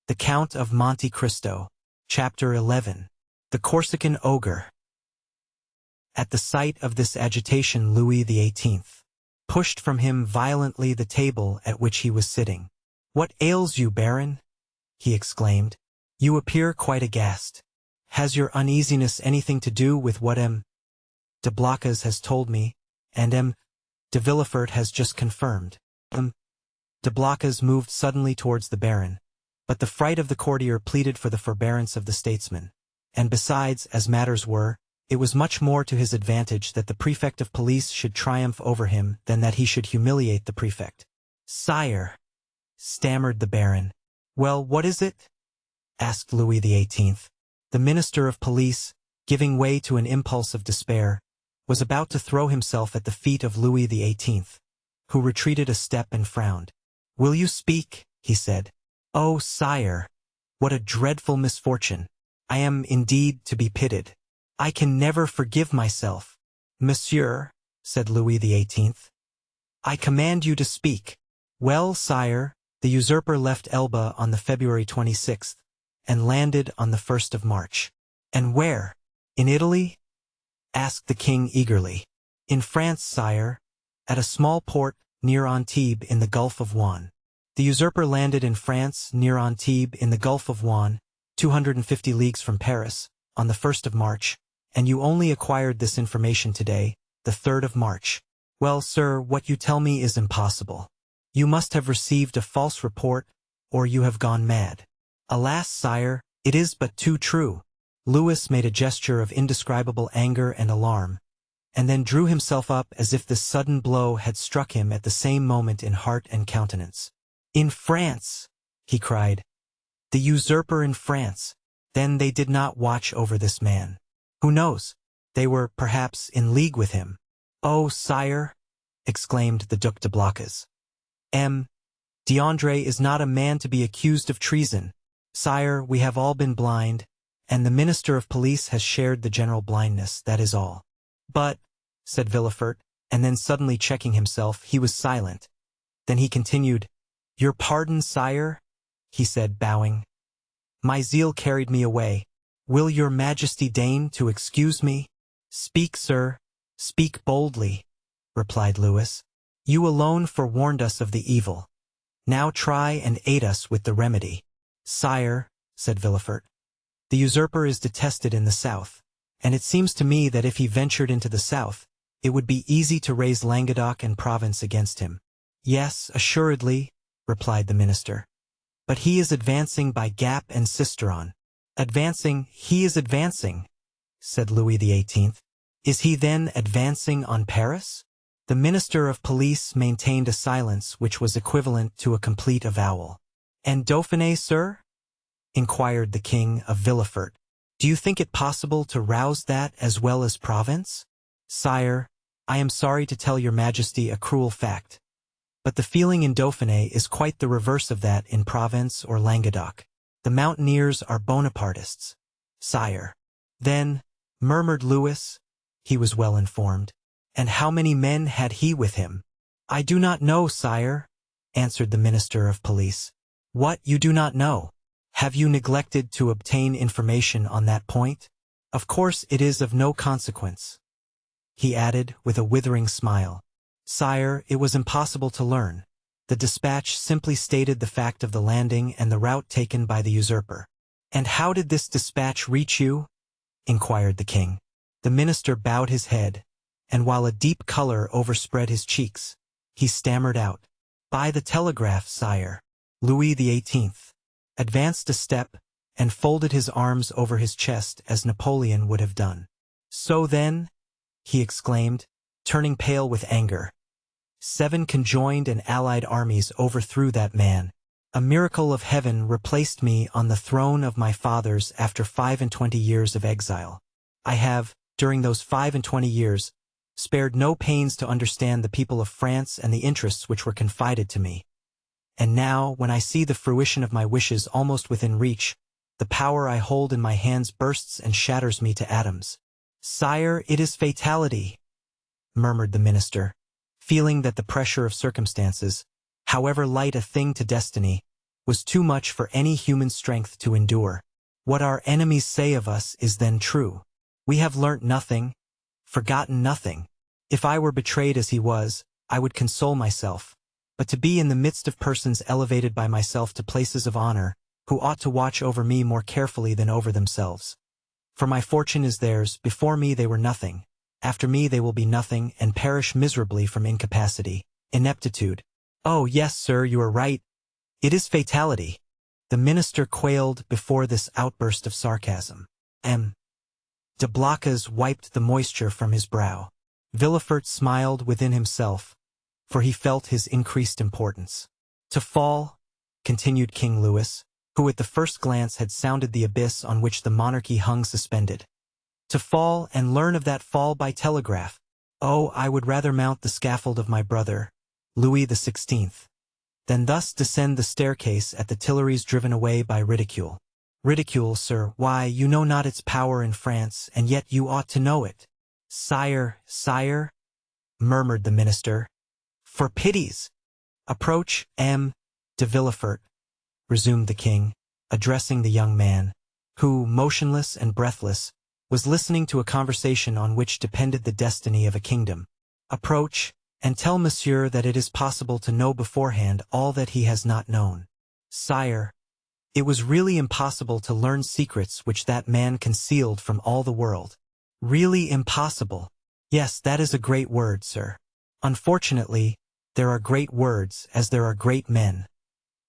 The Count of Monte Cristo, Chapter 11. The Corsican Ogre. At the sight of this agitation, Louis XVIII pushed from him violently the table at which he was sitting. "What ails you, Baron?" he exclaimed. "You appear quite aghast. Has your uneasiness anything to do with what M. de Blocas has told me, and M. de Villefort has just confirmed?" M. de Blocas moved suddenly towards the Baron, but the fright of the courtier pleaded for the forbearance of the statesman, and besides, as matters were, it was much more to his advantage that the prefect of police should triumph over him than that he should humiliate the prefect. "Sire," stammered the Baron. "Well, what is it?" asked Louis XVIII. The minister of police, giving way to an impulse of despair, was about to throw himself at the feet of Louis XVIII, who retreated a step and frowned. "Will you speak?" he said. "Oh, sire, what a dreadful misfortune! I am indeed to be pitied. I can never forgive myself." "Monsieur," said Louis XVIII, "I command you to speak." "Well, sire, the usurper left Elba on the February 26th, and landed on the 1st of March. "And where? In Italy?" asked the king eagerly. "In France, sire, at a small port near Antibes in the Gulf of Juan." The usurper landed in France near Antibes in the Gulf of Juan, 250 leagues from Paris, on the 1st of March, and you only acquired this information today, the 3rd of March. "Well, sir, what you tell me is impossible. You must have received a false report, or you have gone mad." "Alas, sire, it is but too true." Louis made a gesture of indescribable anger and alarm, and then drew himself up as if this sudden blow had struck him at the same moment in heart and countenance. "In France!" he cried. "The usurper in France! Then they did not watch over this man. Who knows? They were, perhaps, in league with him." "Oh, sire!" exclaimed the Duc de Blocas. "M. d'André is not a man to be accused of treason. Sire, we have all been blind, and the minister of police has shared the general blindness, that is all." "But," said Villefort, and then suddenly checking himself, he was silent. Then he continued, "Your pardon, sire," he said, bowing. "My zeal carried me away. Will your majesty deign to excuse me?" "Speak, sir, speak boldly," replied Louis. "You alone forewarned us of the evil. Now try and aid us with the remedy." "Sire," said Villefort, "the usurper is detested in the south, and it seems to me that if he ventured into the south, it would be easy to raise Languedoc and Provence against him." "Yes, assuredly," replied the minister. "But he is advancing by Gap and Sisteron." "Advancing, he is advancing," said Louis XVIII. "Is he then advancing on Paris?" The minister of police maintained a silence which was equivalent to a complete avowal. "And Dauphiné, sir?" inquired the king of Villefort. "Do you think it possible to rouse that as well as Provence?" "Sire, I am sorry to tell your majesty a cruel fact, but the feeling in Dauphiné is quite the reverse of that in Provence or Languedoc. The mountaineers are Bonapartists, sire." "Then," murmured Louis, he was well informed. "And how many men had he with him?" "I do not know, sire," answered the minister of police. "What, you do not know? Have you neglected to obtain information on that point? Of course it is of no consequence," he added with a withering smile. "Sire, it was impossible to learn. The dispatch simply stated the fact of the landing and the route taken by the usurper." "And how did this dispatch reach you?" inquired the king. The minister bowed his head, and while a deep color overspread his cheeks, he stammered out, "By the telegraph, sire." Louis XVIII advanced a step and folded his arms over his chest as Napoleon would have done. "So then," he exclaimed, turning pale with anger, 7 conjoined and allied armies overthrew that man. A miracle of heaven replaced me on the throne of my fathers after 25 years of exile. I have, during those 25 years, spared no pains to understand the people of France and the interests which were confided to me. And now, when I see the fruition of my wishes almost within reach, the power I hold in my hands bursts and shatters me to atoms." "Sire, it is fatality," murmured the minister, feeling that the pressure of circumstances, however light a thing to destiny, was too much for any human strength to endure. What our enemies say of us is then true. We have learnt nothing, forgotten nothing. If I were betrayed as he was, I would console myself. But to be in the midst of persons elevated by myself to places of honor, who ought to watch over me more carefully than over themselves. For my fortune is theirs, before me they were nothing, after me they will be nothing and perish miserably from incapacity, ineptitude. Oh yes, sir, you are right. It is fatality. The minister quailed before this outburst of sarcasm. De Blocas wiped the moisture from his brow. Villefort smiled within himself, for he felt his increased importance. To fall, continued King Louis, who at the first glance had sounded the abyss on which the monarchy hung suspended. To fall and learn of that fall by telegraph. Oh, I would rather mount the scaffold of my brother, Louis XVI, than thus descend the staircase at the Tuileries driven away by ridicule. Ridicule, sir, why, you know not its power in France, and yet you ought to know it. Sire, sire, murmured the minister. For pities! Approach, de Villefort, resumed the king, addressing the young man, who, motionless and breathless, was listening to a conversation on which depended the destiny of a kingdom. Approach, and tell monsieur that it is possible to know beforehand all that he has not known. Sire, it was really impossible to learn secrets which that man concealed from all the world. Really impossible. Yes, that is a great word, sir. Unfortunately, there are great words as there are great men.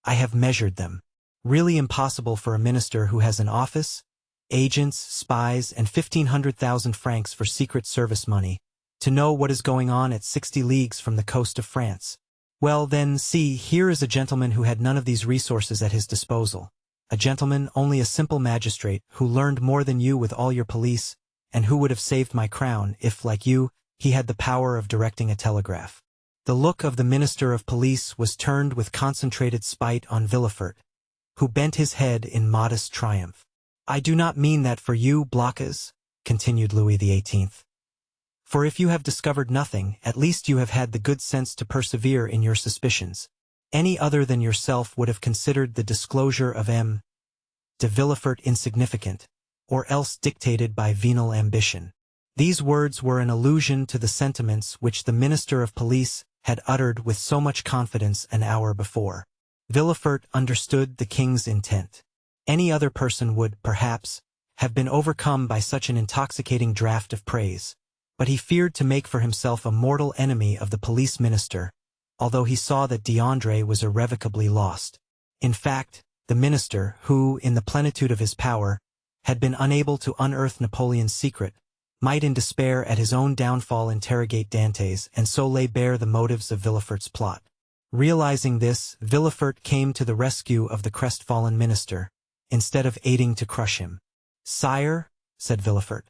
I have measured them. Really impossible for a minister who has an office, agents, spies, and 1,500,000 francs for secret service money, to know what is going on at 60 leagues from the coast of France. Well then, see, here is a gentleman who had none of these resources at his disposal. A gentleman, only a simple magistrate, who learned more than you with all your police, and who would have saved my crown if, like you, he had the power of directing a telegraph. The look of the minister of police was turned with concentrated spite on Villefort, who bent his head in modest triumph. I do not mean that for you, Blocas, continued Louis XVIII. For if you have discovered nothing, at least you have had the good sense to persevere in your suspicions. Any other than yourself would have considered the disclosure of M. de Villefort insignificant, or else dictated by venal ambition. These words were an allusion to the sentiments which the minister of police had uttered with so much confidence an hour before. Villefort understood the king's intent. Any other person would, perhaps, have been overcome by such an intoxicating draught of praise, but he feared to make for himself a mortal enemy of the police minister, although he saw that D'Andre was irrevocably lost. In fact, the minister, who, in the plenitude of his power, had been unable to unearth Napoleon's secret, might in despair at his own downfall interrogate Dantes and so lay bare the motives of Villefort's plot. Realizing this, Villefort came to the rescue of the crestfallen minister, instead of aiding to crush him. Sire, said Villefort,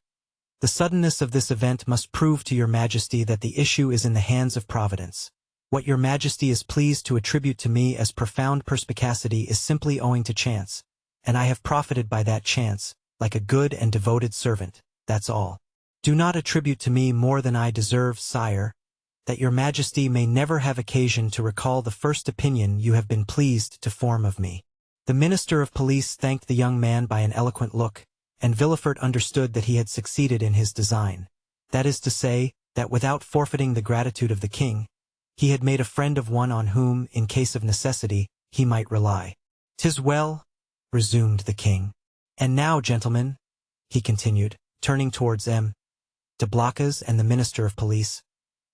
the suddenness of this event must prove to your majesty that the issue is in the hands of Providence. What your majesty is pleased to attribute to me as profound perspicacity is simply owing to chance, and I have profited by that chance, like a good and devoted servant, that's all. Do not attribute to me more than I deserve, sire, that your majesty may never have occasion to recall the first opinion you have been pleased to form of me. The minister of police thanked the young man by an eloquent look, and Villefort understood that he had succeeded in his design. That is to say, that without forfeiting the gratitude of the king, he had made a friend of one on whom, in case of necessity, he might rely. "'Tis well," resumed the king. "And now, gentlemen," he continued, turning towards M. de Blocas and the minister of police,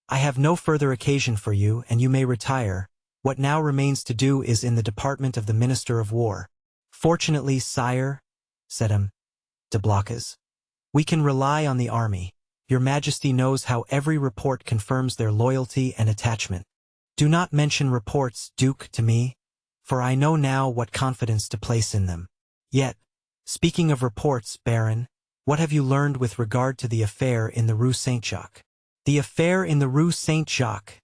"I have no further occasion for you, and you may retire. What now remains to do is in the department of the minister of war." "Fortunately, sire," said M. de Blocas, "we can rely on the army. Your majesty knows how every report confirms their loyalty and attachment. Do not mention reports, Duke, to me, for I know now what confidence to place in them. Yet, speaking of reports, Baron, what have you learned with regard to the affair in the Rue Saint-Jacques?" "The affair in the Rue Saint-Jacques!"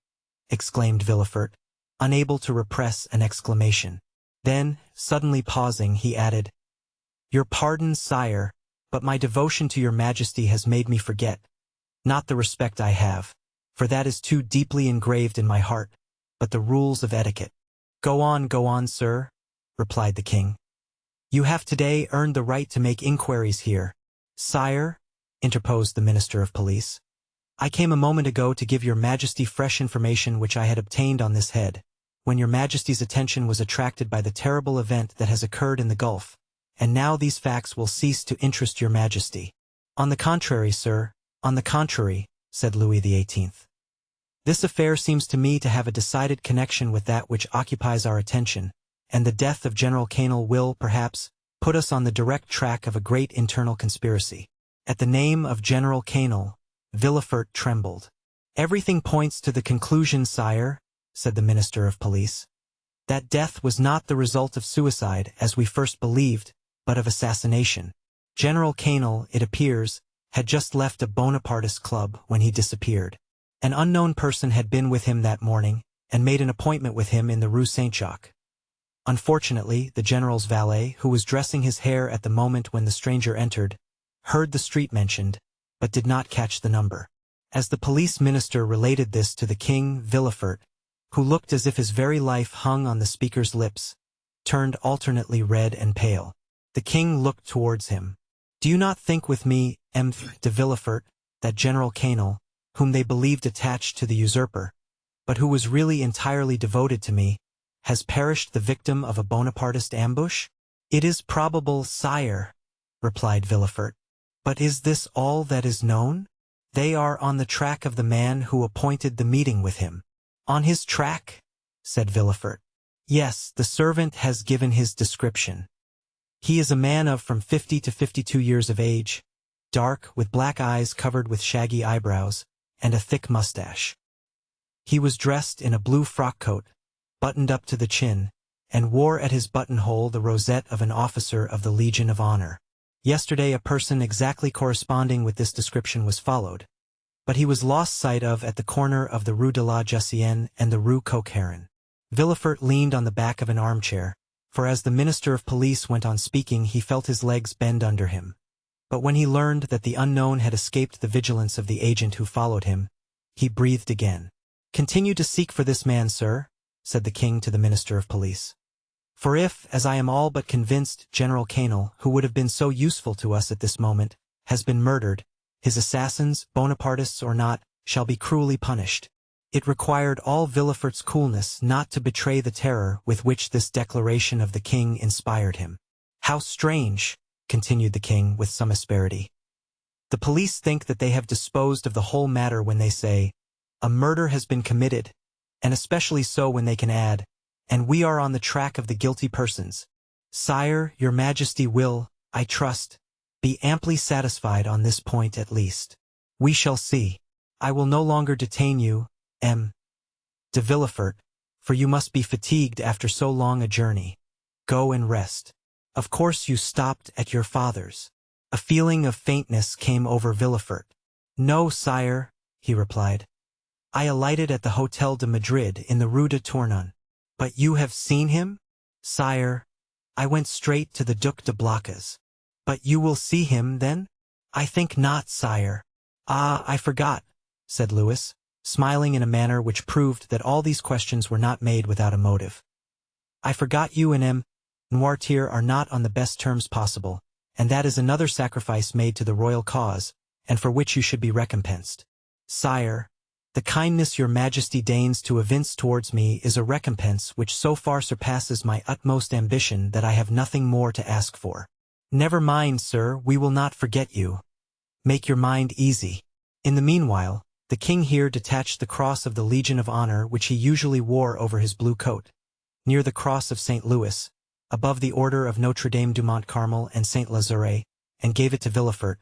exclaimed Villefort, unable to repress an exclamation. Then, suddenly pausing, he added, "Your pardon, sire, but my devotion to your majesty has made me forget, not the respect I have, for that is too deeply engraved in my heart, but the rules of etiquette." Go on, sir," replied the king. You have today earned the right to make inquiries here. Sire, interposed the Minister of Police, I came a moment ago to give your Majesty fresh information which I had obtained on this head, when your Majesty's attention was attracted by the terrible event that has occurred in the Gulf, and now these facts will cease to interest your Majesty. On the contrary, sir, on the contrary, said Louis XVIII. This affair seems to me to have a decided connection with that which occupies our attention, and the death of General Canel will, perhaps, put us on the direct track of a great internal conspiracy. At the name of General Canel, Villefort trembled. Everything points to the conclusion, sire, said the Minister of Police. That death was not the result of suicide, as we first believed, but of assassination. General Canel, it appears, had just left a Bonapartist club when he disappeared. An unknown person had been with him that morning, and made an appointment with him in the Rue Saint-Jacques. Unfortunately, the general's valet, who was dressing his hair at the moment when the stranger entered, heard the street mentioned, but did not catch the number. As the police minister related this to the king, Villefort, who looked as if his very life hung on the speaker's lips, turned alternately red and pale. The king looked towards him. Do you not think with me, M. de Villefort, that General Canel, whom they believed attached to the usurper, but who was really entirely devoted to me, has perished the victim of a Bonapartist ambush? It is probable, sire, replied Villefort. But is this all that is known? They are on the track of the man who appointed the meeting with him. On his track? Said Villefort. Yes, the servant has given his description. He is a man of from 50 to 52 years of age, dark, with black eyes covered with shaggy eyebrows, and a thick mustache. He was dressed in a blue frock coat, buttoned up to the chin, and wore at his buttonhole the rosette of an officer of the Legion of Honor. Yesterday a person exactly corresponding with this description was followed, but he was lost sight of at the corner of the Rue de la Jussienne and the Rue Coq-Heron. Villefort leaned on the back of an armchair, for as the Minister of Police went on speaking he felt his legs bend under him. But when he learned that the unknown had escaped the vigilance of the agent who followed him, he breathed again. Continue to seek for this man, sir, said the king to the Minister of Police. For if, as I am all but convinced, General Canel, who would have been so useful to us at this moment, has been murdered, his assassins, Bonapartists or not, shall be cruelly punished. It required all Villefort's coolness not to betray the terror with which this declaration of the king inspired him. How strange, continued the king with some asperity. The police think that they have disposed of the whole matter when they say, a murder has been committed, and especially so when they can add, and we are on the track of the guilty persons. Sire, your Majesty will, I trust, be amply satisfied on this point at least. We shall see. I will no longer detain you, M. de Villefort, for you must be fatigued after so long a journey. Go and rest. Of course you stopped at your father's. A feeling of faintness came over Villefort. No, sire, he replied. I alighted at the Hotel de Madrid in the Rue de Tournon. But you have seen him? Sire, I went straight to the Duc de Blacas. But you will see him, then? I think not, sire. Ah, I forgot, said Louis, smiling in a manner which proved that all these questions were not made without a motive. I forgot you and M. Noirtier are not on the best terms possible, and that is another sacrifice made to the royal cause, and for which you should be recompensed. Sire, the kindness your Majesty deigns to evince towards me is a recompense which so far surpasses my utmost ambition that I have nothing more to ask for. Never mind, sir, we will not forget you. Make your mind easy. In the meanwhile, the king here detached the cross of the Legion of Honor which he usually wore over his blue coat, near the cross of St. Louis, above the order of Notre Dame du Mont Carmel and St. Lazare, and gave it to Villefort.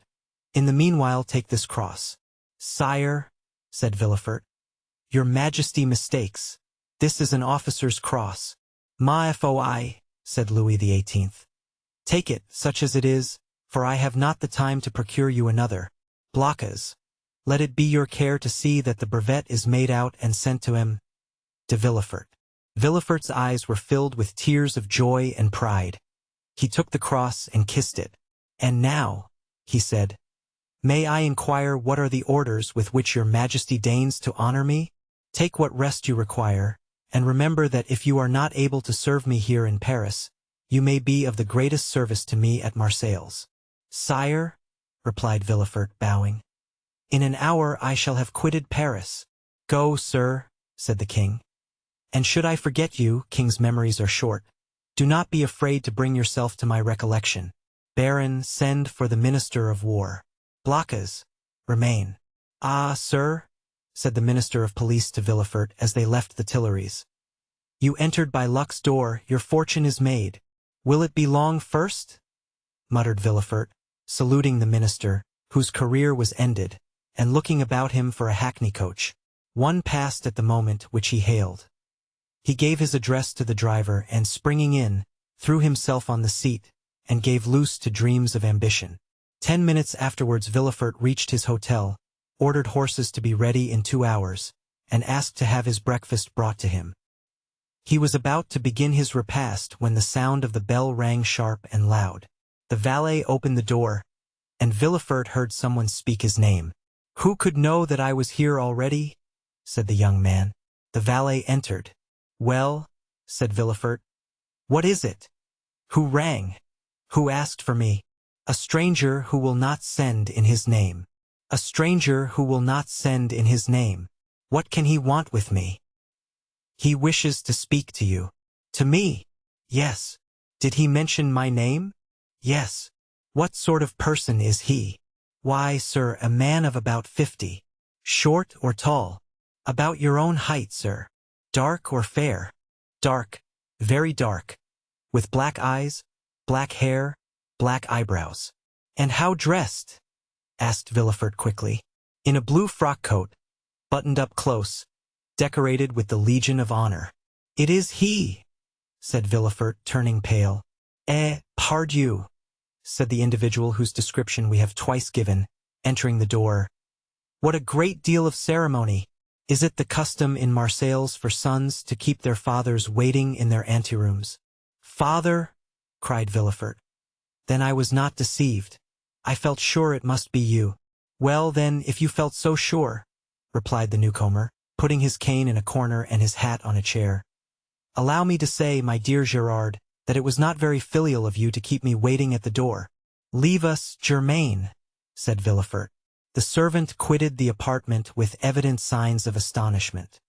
In the meanwhile take this cross. Sire, said Villefort, your Majesty mistakes. This is an officer's cross. Ma foi, said Louis XVIII. Take it, such as it is, for I have not the time to procure you another. Blacas, let it be your care to see that the brevet is made out and sent to M. de Villefort. Villefort's eyes were filled with tears of joy and pride. He took the cross and kissed it. And now, he said, may I inquire what are the orders with which your Majesty deigns to honor me? Take what rest you require, and remember that if you are not able to serve me here in Paris, you may be of the greatest service to me at Marseilles. Sire, replied Villefort, bowing, in an hour I shall have quitted Paris. Go, sir, said the king. And should I forget you, king's memories are short. Do not be afraid to bring yourself to my recollection. Baron, send for the minister of war. Blocas, remain. Ah, sir, said the minister of police to Villefort as they left the Tuileries. You entered by luck's door, your fortune is made. Will it be long first? Muttered Villefort, saluting the minister, whose career was ended, and looking about him for a hackney coach. One passed at the moment which he hailed. He gave his address to the driver and, springing in, threw himself on the seat, and gave loose to dreams of ambition. 10 minutes afterwards Villefort reached his hotel, ordered horses to be ready in 2 hours, and asked to have his breakfast brought to him. He was about to begin his repast when the sound of the bell rang sharp and loud. The valet opened the door, and Villefort heard someone speak his name. Who could know that I was here already? Said the young man. The valet entered. Well, said Villefort, what is it? Who rang? Who asked for me? A stranger who will not send in his name. A stranger who will not send in his name. What can he want with me? He wishes to speak to you. To me? Yes. Did he mention my name? Yes. What sort of person is he? Why, sir, a man of about 50. Short or tall? About your own height, sir. Dark or fair? Dark. Very dark. With black eyes, black hair, black eyebrows. And how dressed? Asked Villefort quickly. In a blue frock coat, buttoned up close, decorated with the Legion of Honor. It is he, said Villefort, turning pale. Pardieu, said the individual whose description we have twice given, entering the door. What a great deal of ceremony! Is it the custom in Marseilles for sons to keep their fathers waiting in their anterooms? Father, cried Villefort. Then I was not deceived. I felt sure it must be you. Well, then, if you felt so sure, replied the newcomer, putting his cane in a corner and his hat on a chair. Allow me to say, my dear Gerard, that it was not very filial of you to keep me waiting at the door. Leave us, Germain, said Villefort. The servant quitted the apartment with evident signs of astonishment.